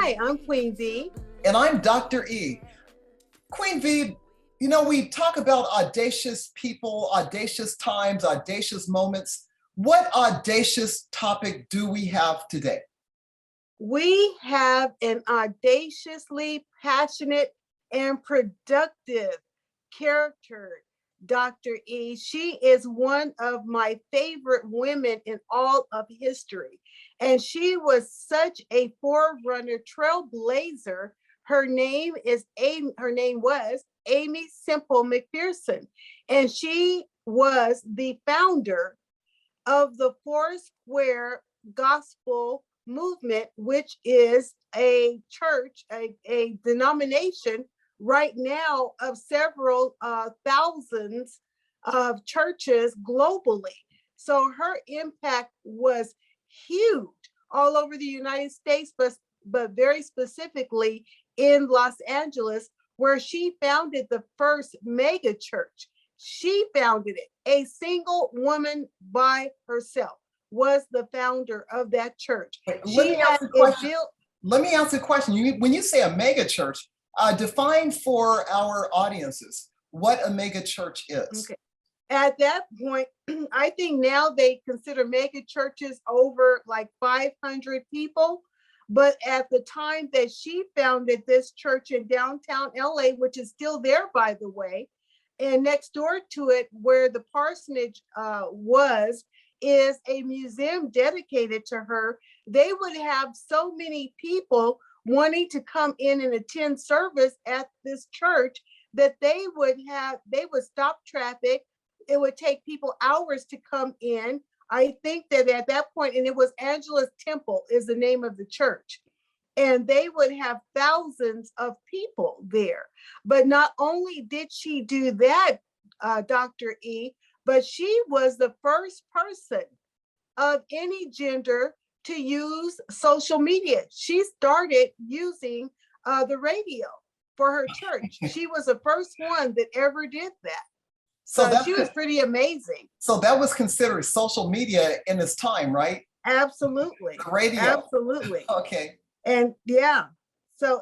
Hi, I'm Queen V. And I'm Dr. E. Queen V, we talk about audacious people, audacious times, audacious moments. What audacious topic do we have today? We have an audaciously passionate and productive character, Dr. E. She is one of my favorite women in all of history. And she was such a forerunner, trailblazer. Her name was Aimee Semple McPherson. And she was the founder of the Foursquare Gospel Movement, which is a church, a denomination right now of several thousands of churches globally. So her impact was huge all over the United States, but very specifically in Los Angeles, where she founded the first mega church. She founded it. A single woman by herself was the founder of that church. Let me ask a question. When you say a mega church, define for our audiences what a mega church is. Okay. At that point, I think now they consider mega churches over like 500 people. But at the time that she founded this church in downtown LA, which is still there, by the way, and next door to it, where the parsonage is a museum dedicated to her. They would have so many people wanting to come in and attend service at this church that they would stop traffic. It would take people hours to come in. I think that at that point, and it was Angela's Temple is the name of the church. And they would have thousands of people there. But not only did she do that, Dr. E, but she was the first person of any gender to use social media. She started using the radio for her church. She was the first one that ever did that. So she was pretty amazing. So that was considered social media in its time, right? Absolutely. The radio. Absolutely. Okay. And yeah,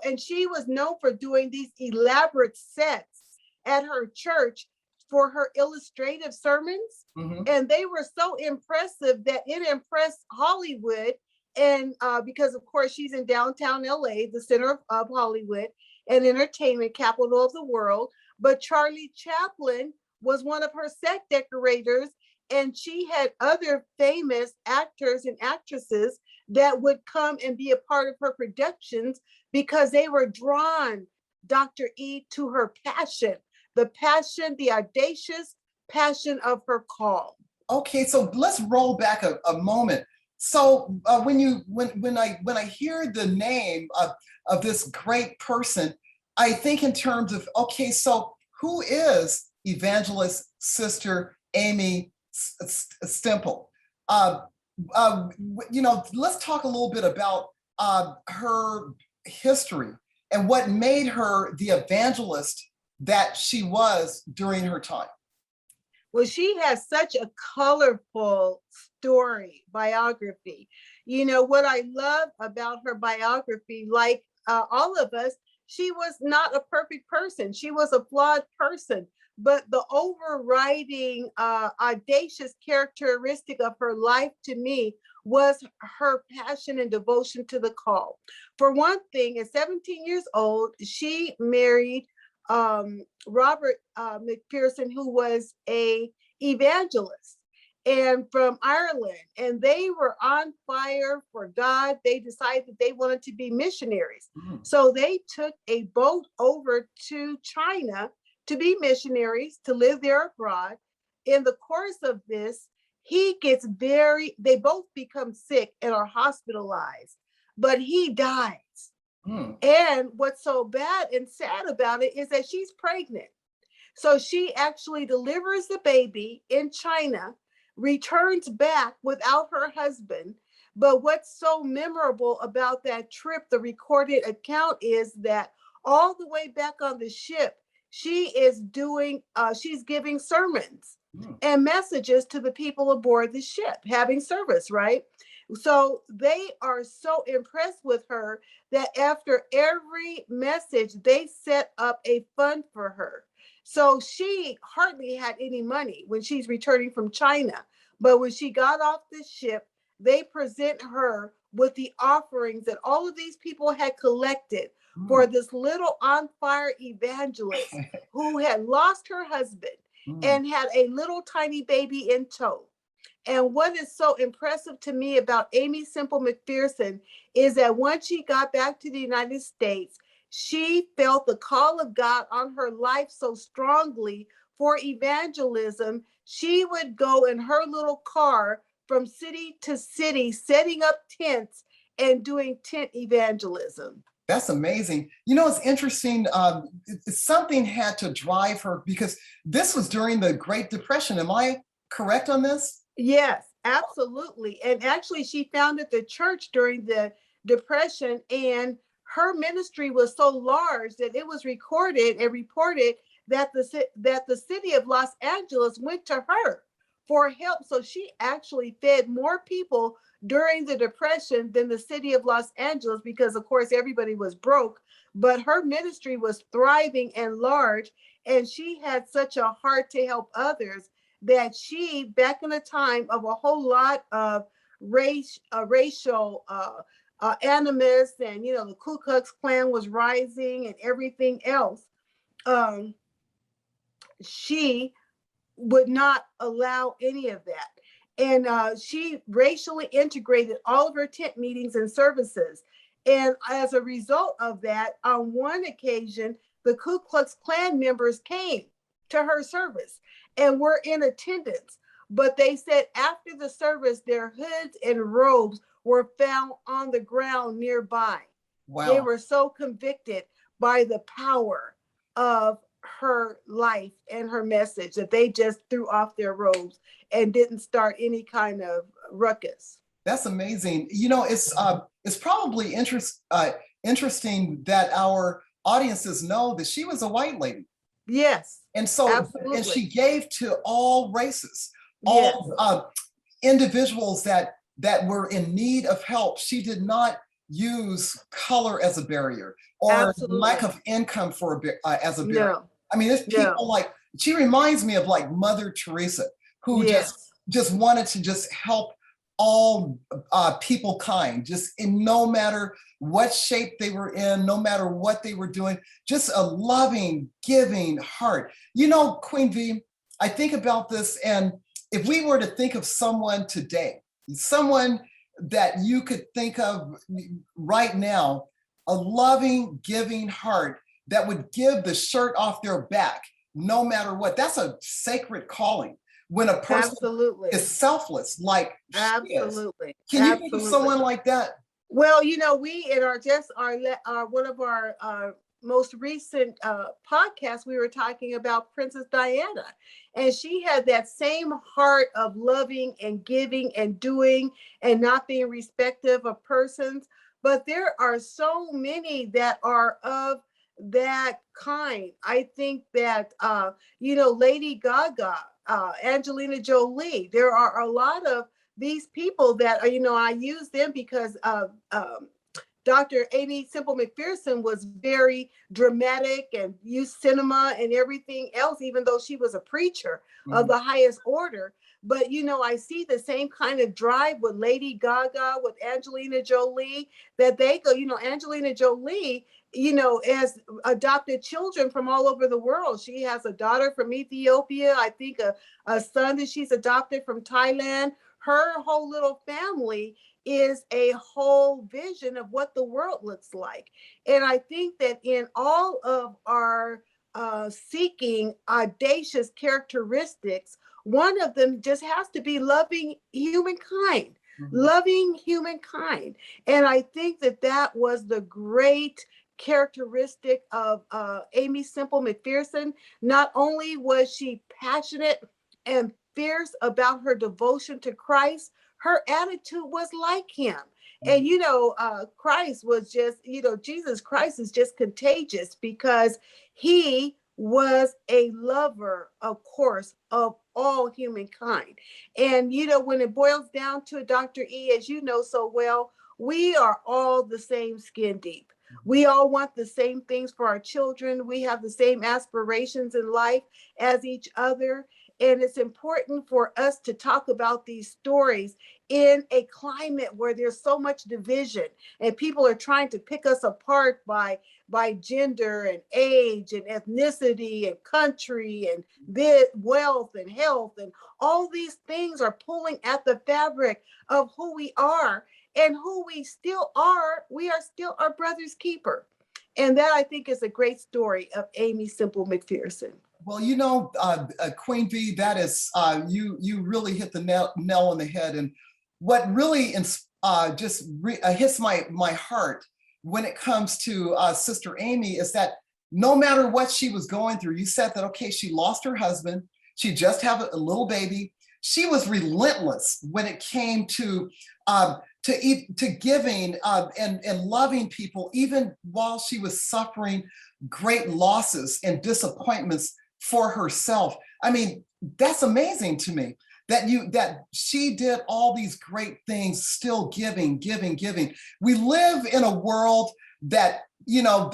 and she was known for doing these elaborate sets at her church for her illustrative sermons. Mm-hmm. And they were so impressive that it impressed Hollywood. And because of course she's in downtown LA, the center of Hollywood and entertainment capital of the world. But Charlie Chaplin was one of her set decorators, and she had other famous actors and actresses that would come and be a part of her productions because they were drawn, Dr. E, to her passion, the audacious passion of her call. Okay, so let's roll back a moment. So when I hear the name of this great person, I think in terms of, okay, so who is Evangelist Sister Aimee Semple? Let's talk a little bit about her history and what made her the evangelist that she was during her time. Well, she has such a colorful biography. What I love about her biography, like all of us, she was not a perfect person. She was a flawed person. But the overriding audacious characteristic of her life to me was her passion and devotion to the call. For one thing, at 17 years old, she married Robert McPherson, who was an evangelist and from Ireland. And they were on fire for God. They decided that they wanted to be missionaries. Mm-hmm. So they took a boat over to China to be missionaries, to live there abroad. In the course of this, they both become sick and are hospitalized, but he dies. And what's so bad and sad about it is that she's pregnant. So she actually delivers the baby in China, returns back without her husband. But what's so memorable about that trip, the recorded account, is that all the way back on the ship, she's giving sermons and messages to the people aboard the ship, having service, right? So they are so impressed with her that after every message, they set up a fund for her. So she hardly had any money when she's returning from China. But when she got off the ship, they present her with the offerings that all of these people had collected for Mm. this little on fire evangelist who had lost her husband Mm. and had a little tiny baby in tow. And what is so impressive to me about Aimee Semple McPherson is that once she got back to the United States, she felt the call of God on her life so strongly for evangelism. She would go in her little car from city to city, setting up tents and doing tent evangelism. That's amazing. It's interesting. Something had to drive her because this was during the Great Depression. Am I correct on this? Yes, absolutely. And actually, she founded the church during the Depression, and her ministry was so large that it was recorded and reported that the city of Los Angeles went to her for help. So she actually fed more people during the Depression than the city of Los Angeles, because of course everybody was broke, but her ministry was thriving and large, and she had such a heart to help others that she, back in a time of a whole lot of racial animus, and the Ku Klux Klan was rising and everything else, um, she would not allow any of that. And she racially integrated all of her tent meetings and services. And as a result of that, on one occasion, the Ku Klux Klan members came to her service and were in attendance. But they said after the service, their hoods and robes were found on the ground nearby. They Wow. were so convicted by the power of her life and her message that they just threw off their robes and didn't start any kind of ruckus. That's amazing. It's probably interesting that our audiences know that she was a white lady. Yes, And so, and absolutely. she gave to all races, Yes, all individuals that were in need of help. She did not use color as a barrier or lack absolutely. of income as a barrier. No, I mean, there's no. people like, she reminds me of like Mother Teresa, who just Yes, just wanted to just help all people kind, just in no matter what shape they were in, no matter what they were doing, just a loving, giving heart. Queen V, I think about this, and if we were to think of someone today, someone that you could think of right now, a loving, giving heart that would give the shirt off their back, no matter what, that's a sacred calling. When a person absolutely. is selfless, like she is. Absolutely. Can you think of Absolutely. someone like that? Well, we in our one of our most recent podcasts, we were talking about Princess Diana, and she had that same heart of loving and giving and doing and not being respective of persons. But there are so many that are of that kind. I think that Lady Gaga, Angelina Jolie, there are a lot of these people that are, I use them because Dr. Aimee Semple McPherson was very dramatic and used cinema and everything else, even though she was a preacher of Mhm. the highest order. But, I see the same kind of drive with Lady Gaga, with Angelina Jolie, that they go, Angelina Jolie, has adopted children from all over the world. She has a daughter from Ethiopia, I think a son that she's adopted from Thailand. Her whole little family is a whole vision of what the world looks like. And I think that in all of our seeking audacious characteristics, one of them just has to be loving humankind, Mhm. loving humankind. And I think that that was the great characteristic of Aimee Semple McPherson. Not only was she passionate and fierce about her devotion to Christ, her attitude was like him. And Christ was just, Jesus Christ is just contagious because he was a lover, of course, of all humankind. And, you know, when it boils down to it, Dr. E, as you know so well, we are all the same skin deep. We all want the same things for our children. We have the same aspirations in life as each other. And it's important for us to talk about these stories in a climate where there's so much division and people are trying to pick us apart by gender and age and ethnicity and country and wealth and health, and all these things are pulling at the fabric of who we are and who we still are. We are still our brother's keeper. And that, I think, is a great story of Aimee Semple McPherson. Well, you know, Queen V, that is, you really hit the nail on the head. And what really hits my heart when it comes to Sister Aimee is that no matter what she was going through, you said that, okay, she lost her husband, she just had a little baby. She was relentless when it came to giving and loving people, even while she was suffering great losses and disappointments for herself. I mean, that's amazing to me that she did all these great things, still giving. We live in a world that, you know,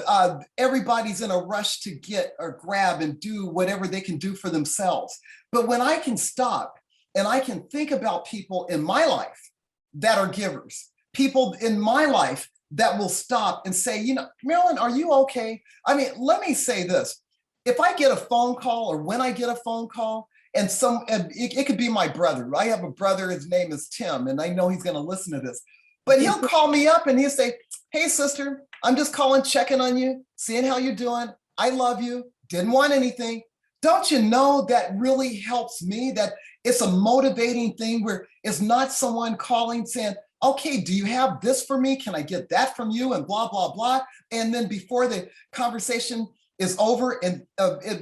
everybody's in a rush to get or grab and do whatever they can do for themselves. But when I can stop and I can think about people in my life that are givers, people in my life that will stop and say, you know, Marilyn, are you okay? I mean, let me say this. If I get a phone call, or when I get a phone call, and it could be my brother. I have a brother, his name is Tim, and I know he's going to listen to this, but he'll call me up and he'll say, hey, sister, I'm just calling, checking on you, seeing how you're doing. I love you. Didn't want anything. Don't you know that really helps me? That it's a motivating thing where it's not someone calling saying, okay, do you have this for me? Can I get that from you? And blah, blah, blah. And then before the conversation is over and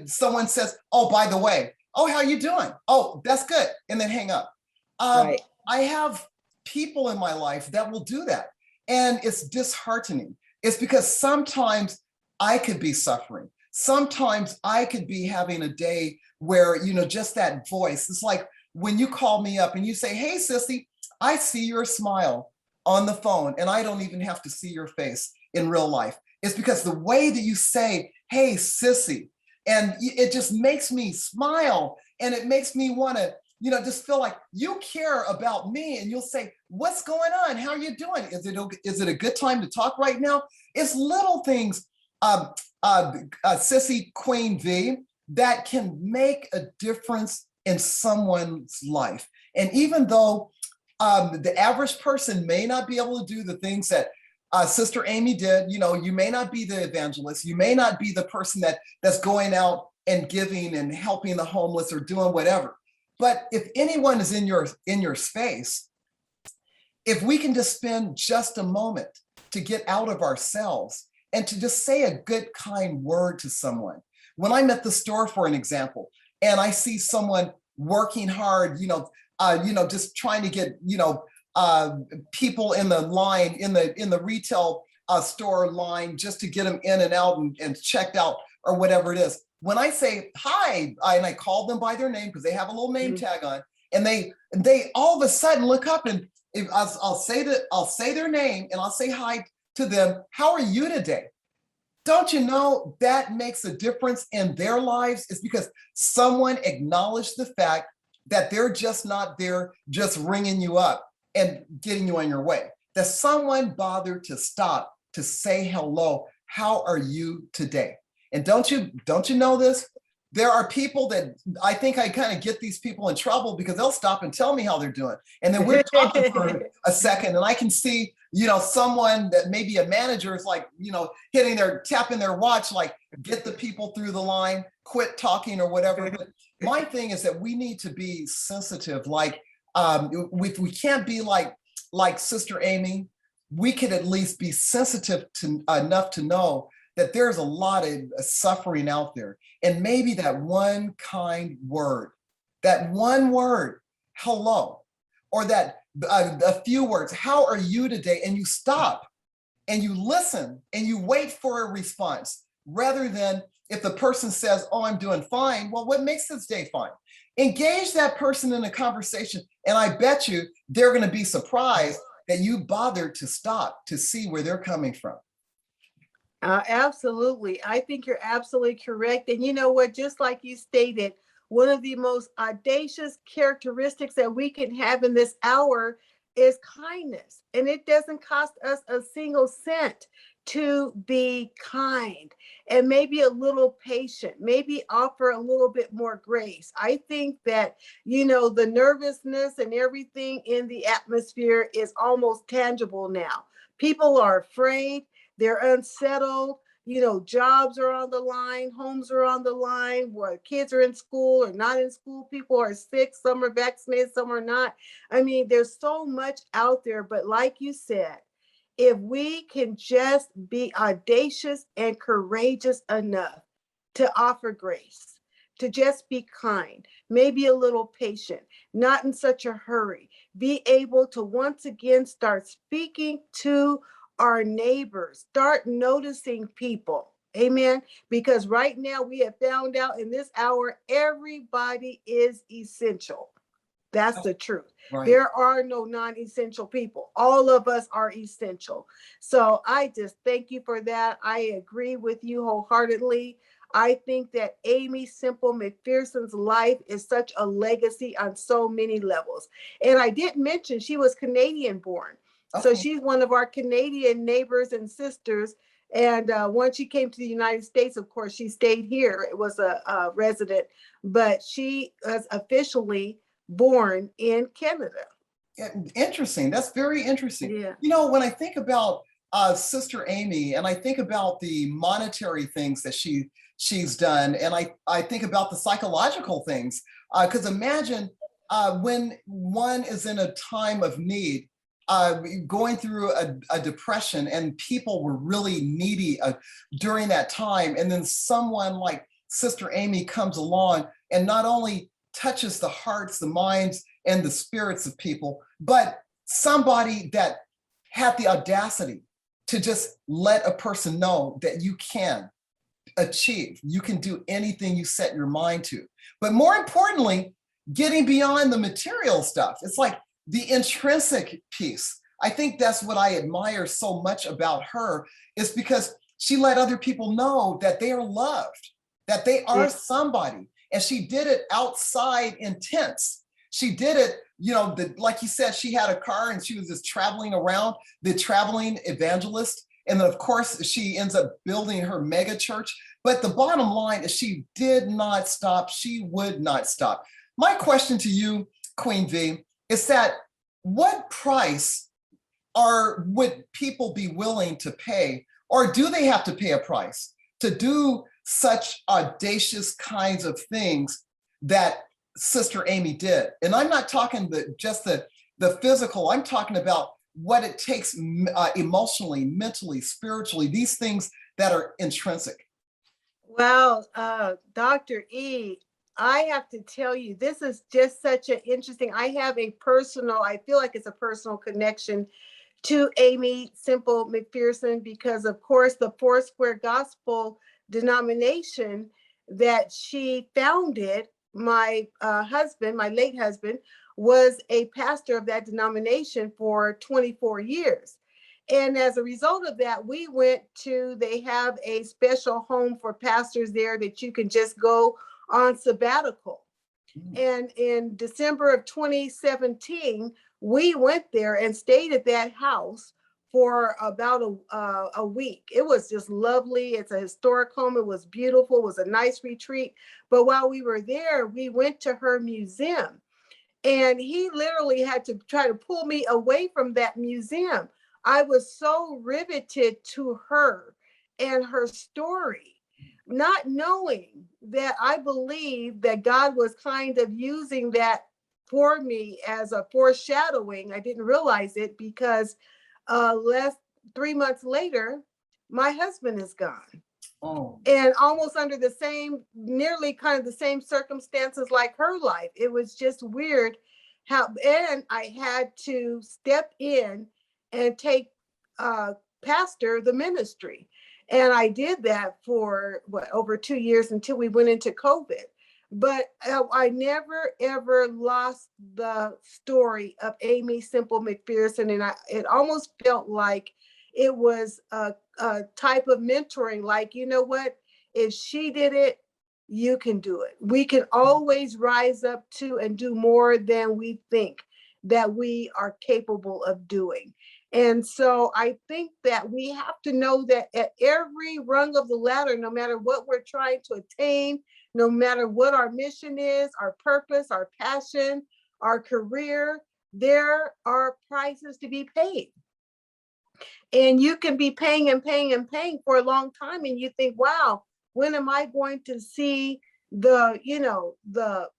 someone says, oh, by the way, oh, how you doing? Oh, that's good. And then hang up. Right. I have people in my life that will do that. And it's disheartening. It's because sometimes I could be suffering. Sometimes I could be having a day where, you know, just that voice. It's like when you call me up and you say, hey, sissy, I see your smile on the phone and I don't even have to see your face in real life. It's because the way that you say, hey, sissy, and it just makes me smile and it makes me want to, you know, just feel like you care about me. And you'll say, what's going on? How are you doing? Is it a good time to talk right now? It's little things, Sissy Queen V, that can make a difference in someone's life. And even though the average person may not be able to do the things that Sister Aimee did, you know, you may not be the evangelist, you may not be the person that's going out and giving and helping the homeless or doing whatever. But if anyone is in your space, if we can just spend just a moment to get out of ourselves and to just say a good, kind word to someone. When I'm at the store, for an example, and I see someone working hard, just trying to get, people in the line, in the retail store line, just to get them in and out and checked out or whatever it is. When I say hi, and I call them by their name because they have a little name tag on, and they all of a sudden look up, and I'll say their name and I'll say hi to them. How are you today? Don't you know that makes a difference in their lives? It's because someone acknowledged the fact that they're just not there just ringing you up and getting you on your way. That someone bothered to stop to say hello. How are you today? And don't you know this? There are people that I think I kind of get these people in trouble because they'll stop and tell me how they're doing. And then we're talking for a second and I can see, someone that maybe a manager is like, tapping their watch, like get the people through the line, quit talking or whatever. But my thing is that we need to be sensitive. Like we can't be like Sister Aimee. We could at least be sensitive to enough to know that there's a lot of suffering out there. And maybe that one kind word, that one word, hello, or that a few words, how are you today? And you stop and you listen and you wait for a response rather than if the person says, oh, I'm doing fine. Well, what makes this day fine? Engage that person in a conversation, and I bet you they're going to be surprised that you bothered to stop to see where they're coming from. Absolutely. I think you're absolutely correct. And you know what? Just like you stated, one of the most audacious characteristics that we can have in this hour is kindness. And it doesn't cost us a single cent to be kind and maybe a little patient, maybe offer a little bit more grace. I think that, the nervousness and everything in the atmosphere is almost tangible now. People are afraid. They're unsettled. Jobs are on the line, homes are on the line, where kids are in school or not in school, people are sick, some are vaccinated, some are not. I mean, there's so much out there, but like you said, if we can just be audacious and courageous enough to offer grace, to just be kind, maybe a little patient, not in such a hurry, be able to once again start speaking to our neighbors, start noticing people. Amen. Because right now we have found out in this hour, everybody is essential. That's the truth. Right. There are no non-essential people. All of us are essential. So I just thank you for that. I agree with you wholeheartedly. I think that Aimee Semple McPherson's life is such a legacy on so many levels. And I didn't mention she was Canadian born. So she's one of our Canadian neighbors and sisters. And once she came to the United States, of course, she stayed here. It was a resident, but she was officially born in Canada. Interesting. That's very interesting. Yeah. When I think about Sister Aimee, and I think about the monetary things that she's done, and I think about the psychological things, because imagine when one is in a time of need, going through a depression, and people were really needy during that time, and then someone like Sister Aimee comes along and not only touches the hearts, the minds, and the spirits of people, but somebody that had the audacity to just let a person know that you can achieve, you can do anything you set your mind to. But more importantly, getting beyond the material stuff. It's like the intrinsic piece. I think that's what I admire so much about her, is because she let other people know that they are loved, that they are somebody. And she did it outside in tents. She did it, like you said, she had a car and she was just traveling around, the traveling evangelist. And then of course she ends up building her mega church. But the bottom line is she did not stop. She would not stop. My question to you, Queen V, is that what price would people be willing to pay, or do they have to pay a price to do such audacious kinds of things that Sister Aimee did? And I'm not talking just the physical, I'm talking about what it takes emotionally, mentally, spiritually, these things that are intrinsic. Well, Dr. E, I have to tell you, this is just such an interesting, I feel like it's a personal connection to Aimee Semple McPherson, because of course the Foursquare Gospel denomination that she founded, my late husband, was a pastor of that denomination for 24 years. And as a result of that, they have a special home for pastors there that you can just go on sabbatical. And in December of 2017, we went there and stayed at that house for about a week. It was just lovely. It's a historic home. It was beautiful. It was a nice retreat. But while we were there, we went to her museum. And he literally had to try to pull me away from that museum. I was so riveted to her and her story, not knowing that I believe that God was kind of using that for me as a foreshadowing. I didn't realize it because 3 months later, my husband is gone. Oh. And almost under nearly kind of the same circumstances like her life. It was just weird and I had to step in and take pastor the ministry. And I did that for over 2 years until we went into COVID. But I never ever lost the story of Aimee Semple McPherson, and it almost felt like it was a type of mentoring. Like, you know what? If she did it, you can do it. We can always rise up to and do more than we think that we are capable of doing. And so I think that we have to know that at every rung of the ladder, no matter what we're trying to attain, no matter what our mission is, our purpose, our passion, our career, there are prices to be paid. And you can be paying and paying and paying for a long time, and you think, wow, when am I going to see the, the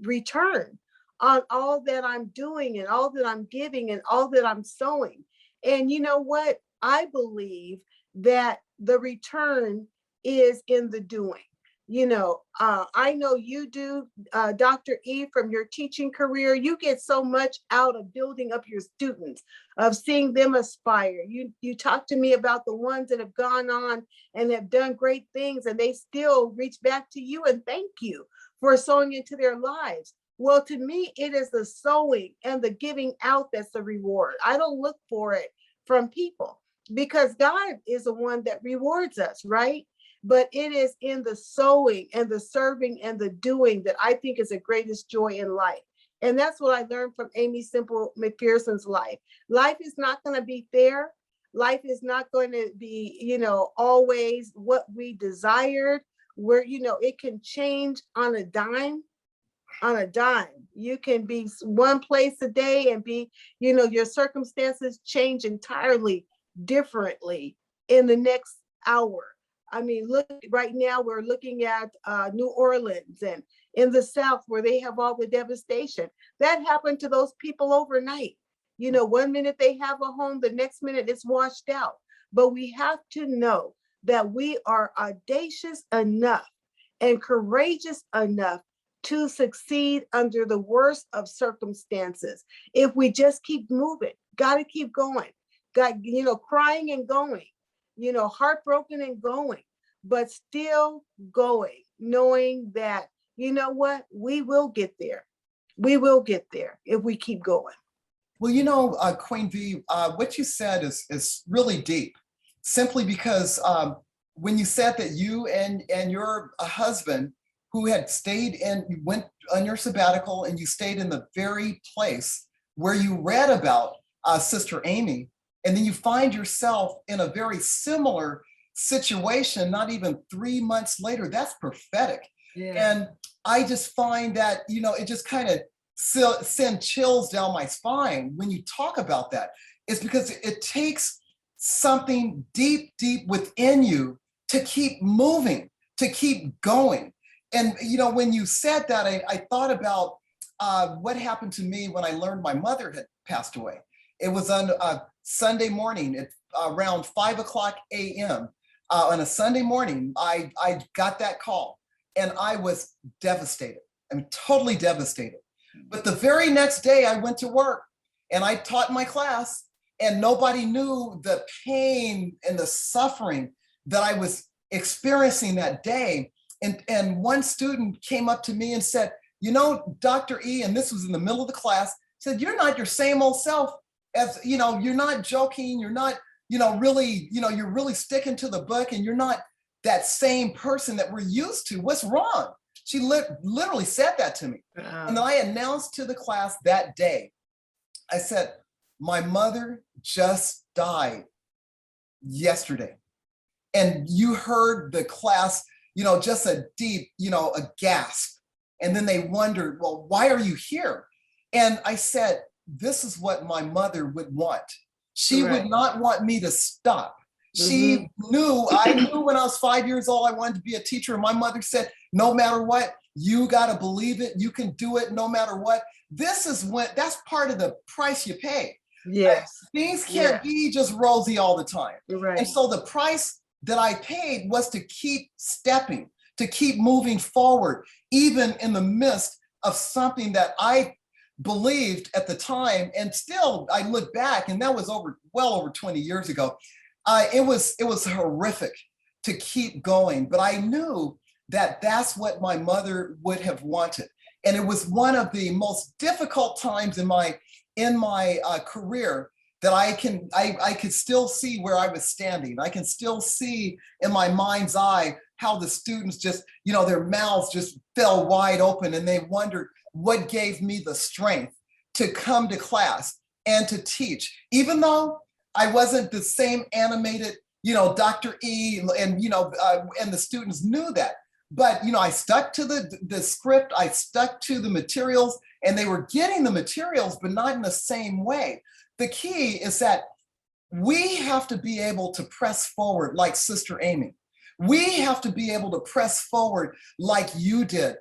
return on all that I'm doing and all that I'm giving and all that I'm sowing? And you know what? I believe that the return is in the doing. I know you do, Dr. E, from your teaching career. You get so much out of building up your students, of seeing them aspire. You talk to me about the ones that have gone on and have done great things, and they still reach back to you and thank you for sowing into their lives. Well, to me, it is the sowing and the giving out that's the reward. I don't look for it from people, because God is the one that rewards us, right? But it is in the sowing and the serving and the doing that I think is the greatest joy in life. And that's what I learned from Aimee Semple McPherson's life. Life is not going to be fair. Life is not going to be, always what we desired, where, it can change on a dime. On a dime. You can be one place a day and be, your circumstances change entirely differently in the next hour. I mean, look, right now we're looking at New Orleans and in the South, where they have all the devastation that happened to those people overnight. One minute they have a home, the next minute it's washed out. But we have to know that we are audacious enough and courageous enough to succeed under the worst of circumstances. If we just keep moving, got to keep going, crying and going, heartbroken and going, but still going, knowing that, what, we will get there. We will get there if we keep going. Well, Queen V, what you said is really deep, simply because when you said that you and your husband, who had stayed and you went on your sabbatical and you stayed in the very place where you read about Sister Aimee, and then you find yourself in a very similar situation, not even 3 months later, that's prophetic. Yeah. And I just find that, it just kind of send chills down my spine when you talk about that. It's because it takes something deep, deep within you to keep moving, to keep going. And, when you said that, I thought about what happened to me when I learned my mother had passed away. It was on a Sunday morning at around 5:00 a.m. On a Sunday morning, I got that call and I was devastated. I'm totally devastated. But the very next day I went to work and I taught my class, and nobody knew the pain and the suffering that I was experiencing that day. And one student came up to me and said, Dr. E, and this was in the middle of the class, said, you're not your same old self. As you're not joking, you're not, really, you're really sticking to the book, and you're not that same person that we're used to. What's wrong? She literally said that to me. And then I announced to the class that day, I said, my mother just died yesterday. And you heard the class, just a deep, a gasp. And then they wondered, well, why are you here? And I said, this is what my mother would want. She would not want me to stop. She knew, I knew when I was 5 years old, I wanted to be a teacher. And my mother said, no matter what, you got to believe it. You can do it no matter what. That's part of the price you pay. Yes. Things can't be just rosy all the time. Right. And so the price that I paid was to keep stepping, to keep moving forward, even in the midst of something that I believed at the time. And still, I look back, and that was well over 20 years ago. It was horrific to keep going, but I knew that that's what my mother would have wanted. And it was one of the most difficult times in my career that I could still see where I was standing. I can still see in my mind's eye how the students just, their mouths just fell wide open, and they wondered what gave me the strength to come to class and to teach, even though I wasn't the same animated, Dr. E, and and the students knew that. But I stuck to the script, I stuck to the materials, and they were getting the materials, but not in the same way. The key is that we have to be able to press forward like Sister Aimee. We have to be able to press forward like you did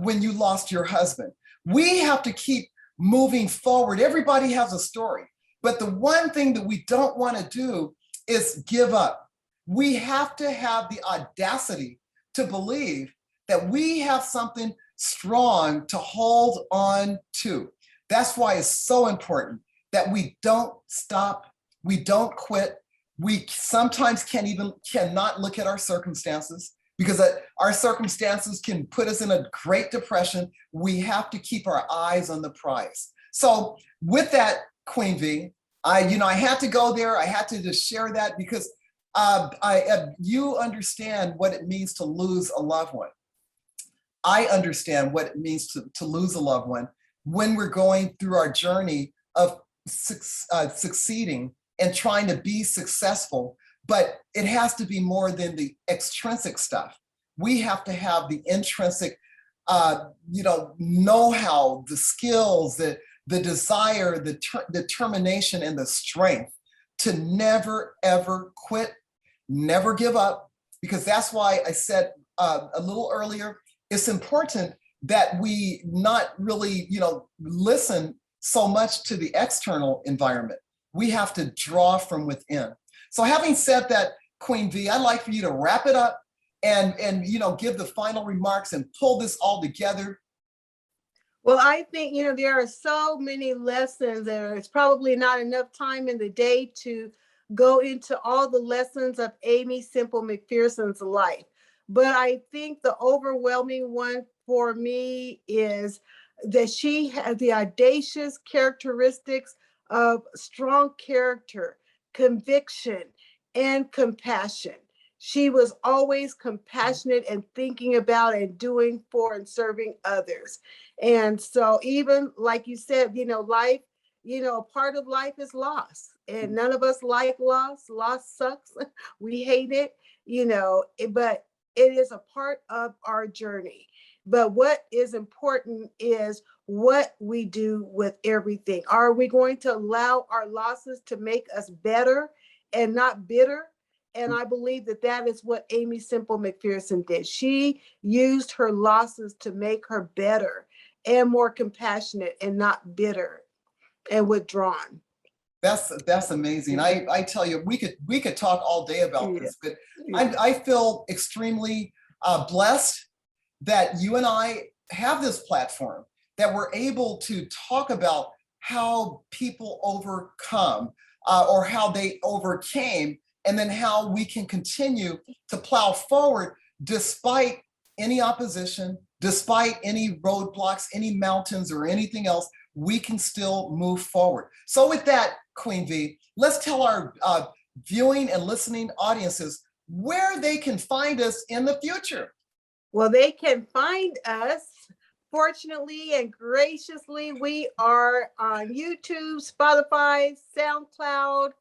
when you lost your husband. We have to keep moving forward. Everybody has a story, but the one thing that we don't want to do is give up. We have to have the audacity to believe that we have something strong to hold on to. That's why it's so important that we don't stop, we don't quit. We sometimes cannot look at our circumstances, because our circumstances can put us in a great depression. We have to keep our eyes on the prize. So with that, Queen V, I had to go there. I had to just share that because you understand what it means to lose a loved one. I understand what it means to lose a loved one when we're going through our journey of succeeding and trying to be successful. But it has to be more than the extrinsic stuff. We have to have the intrinsic, know-how, the skills, the desire, the determination, and the strength to never, ever quit, never give up. Because that's why I said a little earlier, it's important that we not really, listen so much to the external environment. We have to draw from within. So having said that, Queen V, I'd like for you to wrap it up and give the final remarks and pull this all together. Well, I think, there are so many lessons, and it's probably not enough time in the day to go into all the lessons of Aimee Semple McPherson's life. But I think the overwhelming one for me is that she had the audacious characteristics of strong character, conviction, and compassion. She was always compassionate and thinking about and doing for and serving others. And so even like you said, life, a part of life is loss. And none of us like loss. Loss sucks. We hate it, but it is a part of our journey. But what is important is what we do with everything. Are we going to allow our losses to make us better and not bitter? And I believe that is what Aimee Semple McPherson did. She used her losses to make her better and more compassionate and not bitter and withdrawn. That's amazing. I tell you, we could talk all day about this, but I feel extremely blessed that you and I have this platform, that we're able to talk about how people overcome or how they overcame, and then how we can continue to plow forward despite any opposition, despite any roadblocks, any mountains, or anything else. We can still move forward. So with that, Queen V, let's tell our viewing and listening audiences where they can find us in the future. Well, they can find us, fortunately and graciously, we are on YouTube, Spotify, SoundCloud,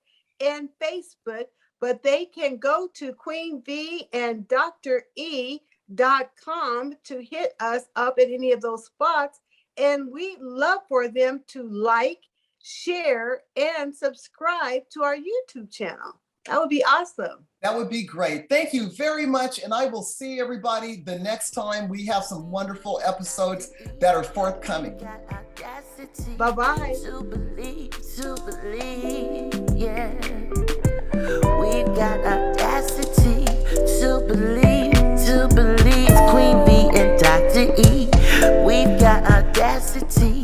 and Facebook, but they can go to Queen V and DrE.com to hit us up at any of those spots. And we'd love for them to like, share, and subscribe to our YouTube channel. That would be awesome. That would be great. Thank you very much. And I will see everybody the next time we have some wonderful episodes that are forthcoming. Bye-bye. To believe, yeah. We've got audacity to believe. Queen V and Dr. E. We've got audacity